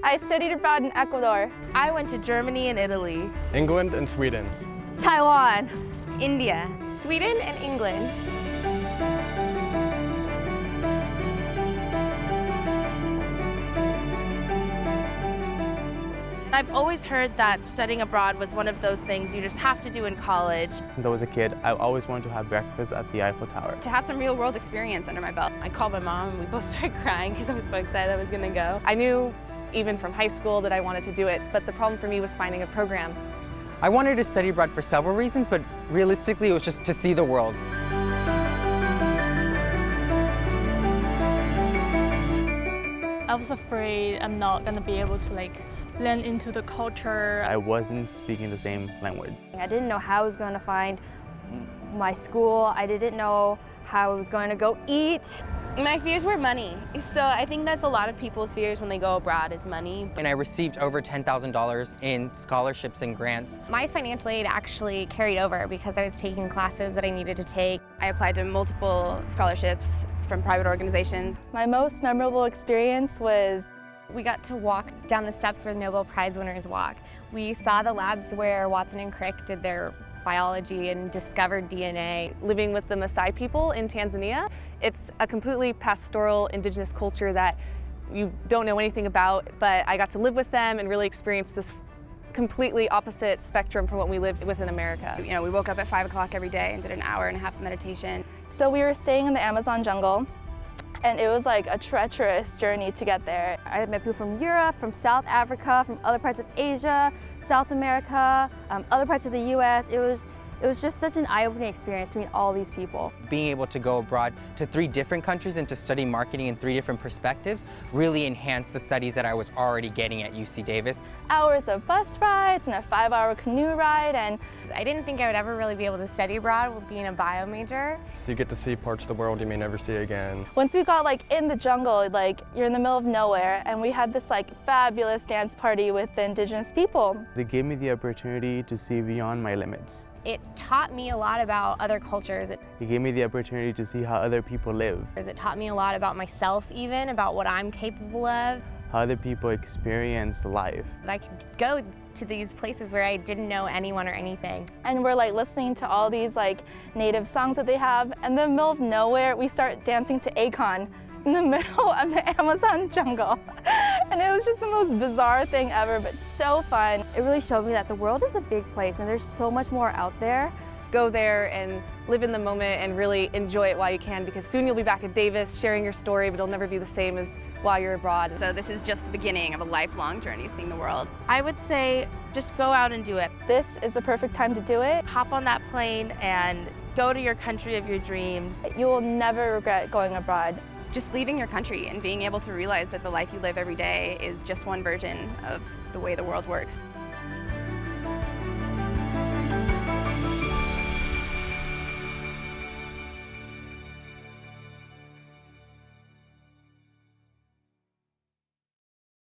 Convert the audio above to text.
I studied abroad in Ecuador. I went to Germany and Italy. England and Sweden. Taiwan. India. Sweden and England. I've always heard that studying abroad was one of those things you just have to do in college. Since I was a kid, I always wanted to have breakfast at the Eiffel Tower. To have some real world experience under my belt. I called my mom and we both started crying because I was so excited I was gonna go. I knew even from high school that I wanted to do it, but the problem for me was finding a program. I wanted to study abroad for several reasons, but realistically it was just to see the world. I was afraid I'm not gonna be able to blend into the culture. I wasn't speaking the same language. I didn't know how I was going to find my school. I didn't know how I was going to go eat. My fears were money. So I think that's a lot of people's fears when they go abroad is money. And I received over $10,000 in scholarships and grants. My financial aid actually carried over because I was taking classes that I needed to take. I applied to multiple scholarships from private organizations. My most memorable experience was We got to walk down the steps where the Nobel Prize winners walk. We saw the labs where Watson and Crick did their biology and discovered DNA. Living with the Maasai people in Tanzania, it's a completely pastoral indigenous culture that you don't know anything about, but I got to live with them and really experience this completely opposite spectrum from what we live with in America. You know, we woke up at 5 o'clock every day and did an hour and a half of meditation. So we were staying in the Amazon jungle, and it was like a treacherous journey to get there. I met people from Europe, from South Africa, from other parts of Asia, South America, other parts of the US. It was just such an eye-opening experience to meet all these people. Being able to go abroad to 3 different countries and to study marketing in 3 different perspectives really enhanced the studies that I was already getting at UC Davis. Hours of bus rides and a 5-hour canoe ride, and I didn't think I would ever really be able to study abroad with being a bio major. So you get to see parts of the world you may never see again. once we got in the jungle, you're in the middle of nowhere, and we had this fabulous dance party with the indigenous people. It gave me the opportunity to see beyond my limits. It taught me a lot about other cultures. It gave me the opportunity to see how other people live, It taught me a lot about myself even, about what I'm capable of. how other people experience life. I could go to these places where I didn't know anyone or anything. And we're listening to all these native songs that they have. And in the middle of nowhere, we start dancing to Akon in the middle of the Amazon jungle. And it was just the most bizarre thing ever, but so fun. It really showed me that the world is a big place and there's so much more out there. Go there and live in the moment and really enjoy it while you can, because soon you'll be back at Davis sharing your story, but it'll never be the same as while you're abroad. So this is just the beginning of a lifelong journey of seeing the world. I would say just go out and do it. This is the perfect time to do it. Hop on that plane and go to your country of your dreams. You will never regret going abroad. Just leaving your country and being able to realize that the life you live every day is just one version of the way the world works.